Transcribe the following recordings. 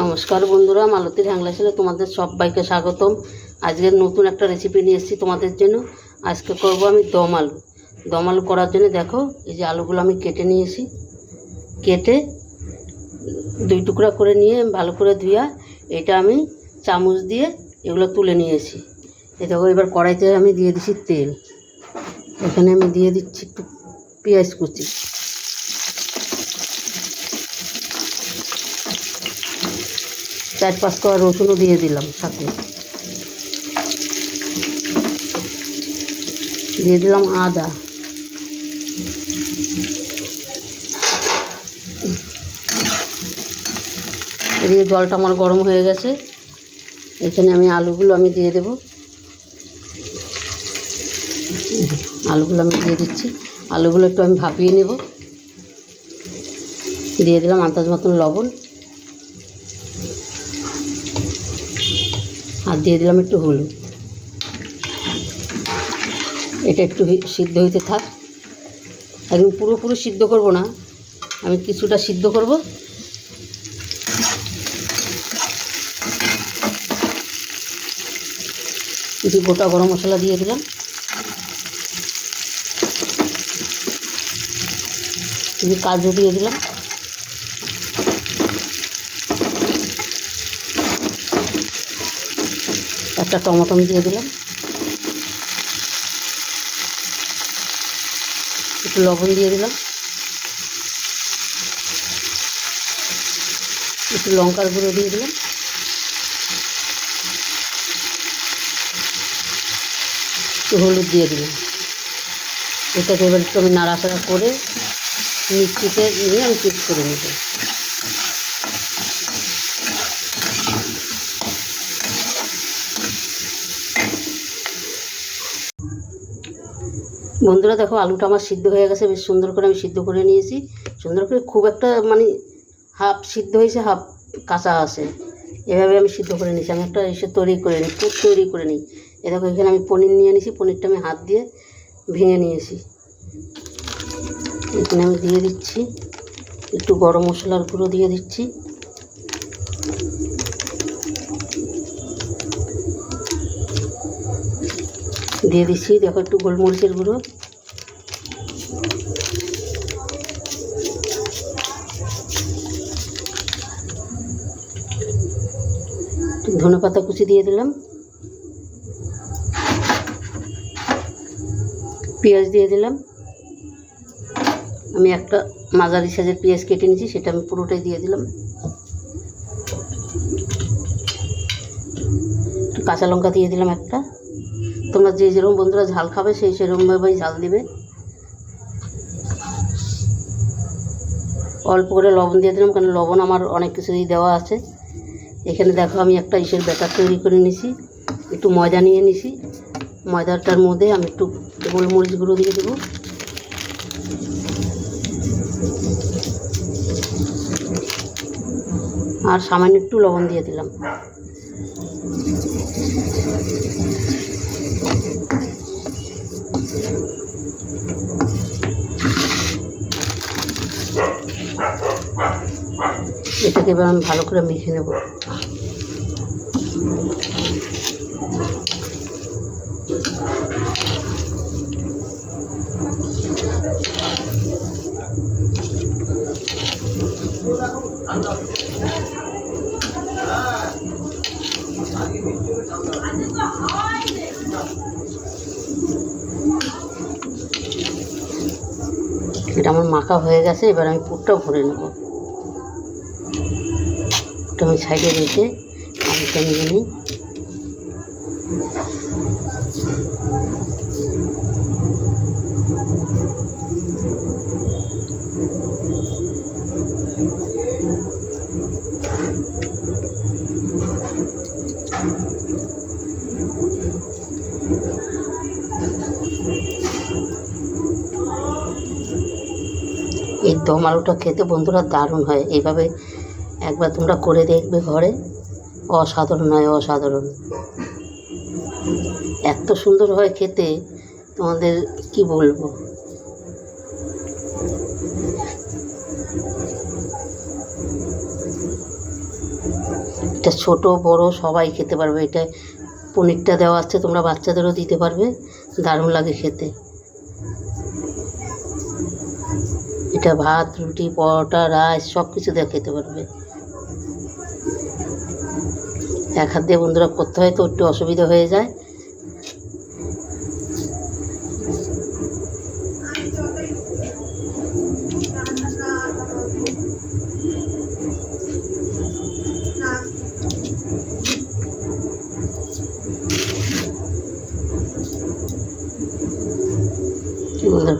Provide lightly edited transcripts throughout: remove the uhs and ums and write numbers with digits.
নমস্কার বন্ধুরা, মালতীর হ্যাংলা ছেলে তোমাদের সবাইকে স্বাগতম। আজকের নতুন একটা রেসিপি নিয়ে এসেছি তোমাদের জন্য। আজকে করব আমি দম আলু। দম আলু করার জন্য দেখো, এই যে আলুগুলো আমি কেটে নিয়েছি। কেটে দুই টুকরা করে নিয়ে ভালো করে ধুয়া এটা আমি চামচ দিয়ে এগুলো তুলে নিয়েছি। এই দেখো, এবার কড়াইতে আমি দিয়ে দিচ্ছি তেল। এখানে আমি দিয়ে দিচ্ছি একটু পেঁয়াজ কুচি, চার পাঁচ কোয়া রসুনও দিয়ে দিলাম, সাথে দিয়ে দিলাম আদা, এদিকে জলটা আমার গরম হয়ে গেছে। এখানে আমি আলুগুলো দিয়ে দেব। আলুগুলো আমি দিয়ে দিচ্ছি। আলুগুলো একটু আমি ভাপিয়ে নেব। দিয়ে দিলাম আন্দাজ মতন লবণ, আর দিয়ে দিলাম একটু হলুদ। এটা একটু সিদ্ধ হইতে থাক। একদম পুরোপুরি সিদ্ধ করব না, আমি কিছুটা সিদ্ধ করব। কিছু গোটা গরম মশলা দিয়ে দিলাম, কিছু কাজু দিয়ে দিলাম, একটা টমেটো দিয়ে দিলাম, একটু লবণ দিয়ে দিলাম, একটু লঙ্কার গুঁড়ো দিয়ে দিলাম, একটু হলুদ দিয়ে দিলাম। এটাকে এবার একটু আমি নাড়াচাড়া করে মিক্সিতে নিয়ে আমি পেস্ট করে নেব। বন্ধুরা দেখো, আলুটা আমার সিদ্ধ হয়ে গেছে, বেশ সুন্দর করে আমি সিদ্ধ করে নিয়েছি। সুন্দর করে, খুব একটা হাফ সিদ্ধ হয়েছে, হাফ কাঁচা আছে, এভাবে আমি সিদ্ধ করে নিয়েছি। আমি একটা তৈরি করে নিই, পুর তৈরি করে নিই। এ দেখো, এখানে আমি পনির নিয়ে নিয়েছি। পনিরটা আমি হাত দিয়ে ভেঙে নিয়েছি। এখানে আমি দিয়ে দিচ্ছি একটু গরম মশলার গুঁড়ো দিয়ে দিচ্ছি, দিয়ে দিচ্ছি দেখো একটু গোলমরিচের গুঁড়ো, ধনেপাতা কুচি দিয়ে দিলাম, পেঁয়াজ দিয়ে দিলাম। আমি একটা মাঝারি সাইজের পেঁয়াজ কেটে নিয়েছি, সেটা আমি পুরোটাই দিয়ে দিলাম। কাঁচা লঙ্কা দিয়ে দিলাম একটা। তোমরা যে যেরকম বন্ধুরা ঝাল খাবে সেই সেরকমভাবেই ঝাল দিবে। অল্প করে লবণ দিয়ে দিলাম, কারণ লবণ আমার অনেক কিছুই দেওয়া আছে। এখানে দেখো, আমি একটা ব্যাটার তৈরি করে নিয়েছি। একটু ময়দা নিয়ে নিয়েছি। ময়দাটার মধ্যে আমি একটু গোলমরিচ গুঁড়ো দিয়ে দেবো, আর সামান্য একটু লবণ দিয়ে দিলাম। এটাকে এবার আমি ভালো করে মেখে নেব। এটা আমার মাখা হয়ে গেছে। এবার আমি পুরটা ভরে নেব। পুরটা আমি সাইডে রেখে আলুটা নিয়ে নিই। এই দম আলুটা খেতে বন্ধুরা দারুণ হয়। এইভাবে একবার তোমরা করে দেখবে ঘরে, অসাধারণ হয়, অসাধারণ। এত সুন্দর হয় খেতে, তোমাদের কি বলবো। এটা ছোট বড় সবাই খেতে পারবে। এটা পনিরটা দেওয়া আছে, তোমরা বাচ্চাদেরও দিতে পারবে, দারুণ লাগে খেতে। এটা ভাত, রুটি, পরোটা, রাইস সব কিছু দিয়ে খেতে পারবে। এক হাত দিয়ে বন্ধুরা করতে হয় তো একটু অসুবিধা হয়ে যায়।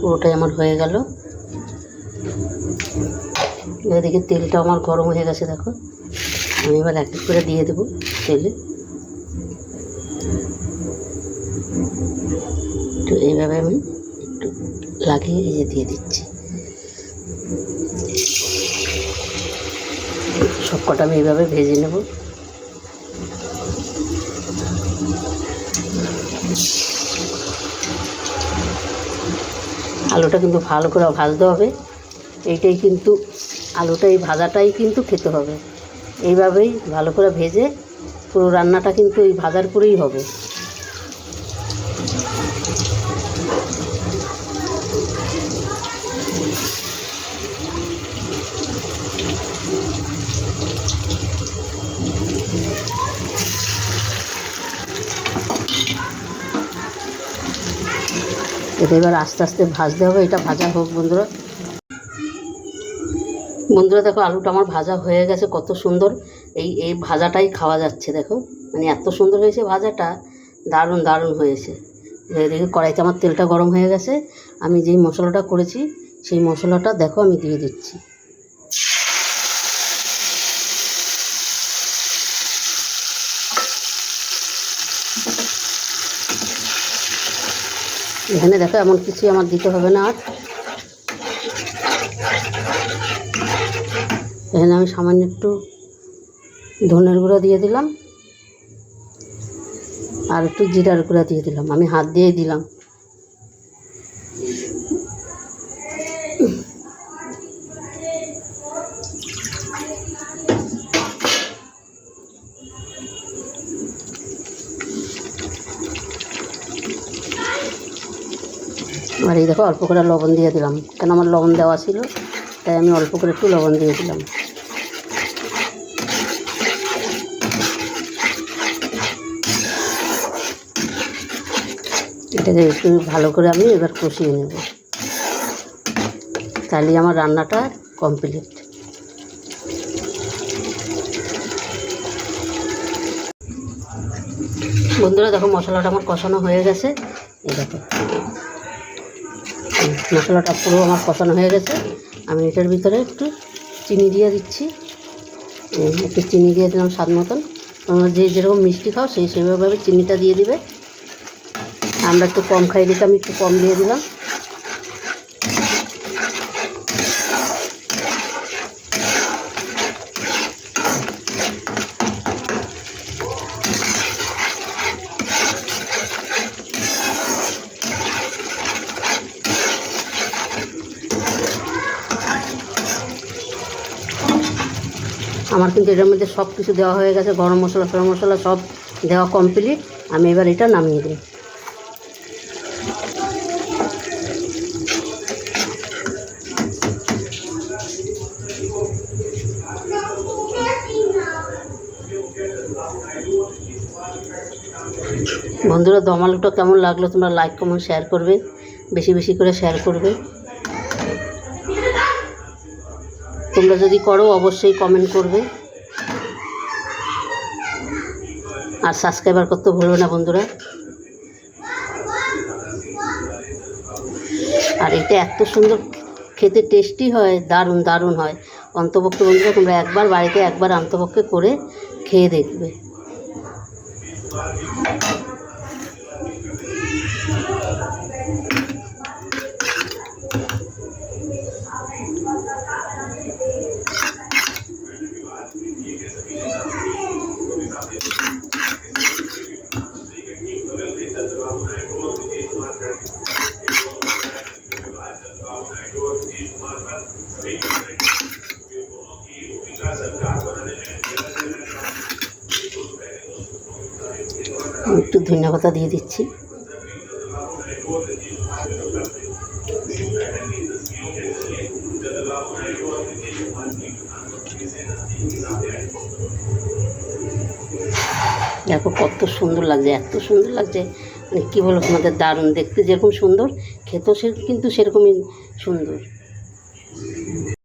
পুরোটাই আমার হয়ে গেল। এদিকে তেলটা আমার গরম হয়ে গেছে, দেখো। আমি এবার এক এক করে দিয়ে দেবো তেলে। একটু এইভাবে আমি একটু লাগিয়ে এই যে দিয়ে দিচ্ছি। সব কটা আমি এইভাবে ভেজে নেব। আলুটা কিন্তু ভালো করে ভাজতে হবে। এইটাই কিন্তু আলুটা, এই ভাজাটাই কিন্তু খেতে হবে। এইভাবেই ভালো করে ভেজে পুরো রান্নাটা কিন্তু এই ভাজার পরেই হবে। এটা এবার আস্তে আস্তে ভাজতে হবে। এটা ভাজা হোক বন্ধুরা। বন্ধুরা দেখো, আলুটা আমার ভাজা হয়ে গেছে, কত সুন্দর। এই ভাজাটাই খাওয়া যাচ্ছে, দেখো, মানে এত সুন্দর হয়েছে ভাজাটা, দারুণ দারুণ হয়েছে। এদিকে কড়াইতে আমার তেলটা গরম হয়ে গেছে। আমি যেই মশলাটা করেছি সেই মশলাটা দেখো আমি দিয়ে দিচ্ছি। এখানে দেখো এমন কিছু আমার দিতে হবে না। আর এখানে আমি সামান্য একটু ধনের গুঁড়া দিয়ে দিলাম, আর একটু জিরার গুঁড়া দিয়ে দিলাম। আমি হাত দিয়েই দিলাম। আর এই দেখো অল্প করে লবণ দিয়ে দিলাম, কেন আমার লবণ দেওয়া ছিল, তাই আমি অল্প করে একটু লবণ দিয়ে দিলাম। এটাকে একটু ভালো করে আমি এবার কষিয়ে নেব, তাহলে আমার রান্নাটা কমপ্লিট। বন্ধুরা দেখো মশলাটা আমার কষানো হয়ে গেছে। এই দেখো মশলাটা পুরো আমার কষানো হয়ে গেছে। আমি এটার ভিতরে একটু চিনি দিয়ে দিচ্ছি। একটু চিনি দিয়ে দিলাম স্বাদ মতন। তোমরা যে যেরকম মিষ্টি খাও সেইভাবে চিনিটা দিয়ে দিবে। আমরা একটু কম খাই দিতে আমি একটু কম দিয়ে দিলাম। আমার কিন্তু এটার মধ্যে সব কিছু দেওয়া হয়ে গেছে, গরম মশলা সব দেওয়া কমপ্লিট। আমি এবার এটা নামিয়ে দিই। বন্ধুরা দম আলুটা কেমন লাগলো তোমরা লাইক কমেন্ট শেয়ার করবে, বেশি বেশি করে শেয়ার করবে। তোমরা যদি করো অবশ্যই কমেন্ট করবে, আর সাবস্ক্রাইবার করতে ভুলবে না বন্ধুরা। আর এটা এত সুন্দর খেতে টেস্টি হয়, দারুণ দারুণ হয়। অন্তপক্ষে বন্ধুরা তোমরা একবার বাড়িতে একবার অন্তপক্ষে করে খেয়ে দেখবে। আমি একটু ধনিয়া পাতা দিয়ে দিচ্ছি। দেখো কত সুন্দর লাগছে, এত সুন্দর লাগছে, মানে কী বলবো তোমাদের, দারুণ দেখতে যেরকম সুন্দর, খেতেও কিন্তু সেরকমই সুন্দর।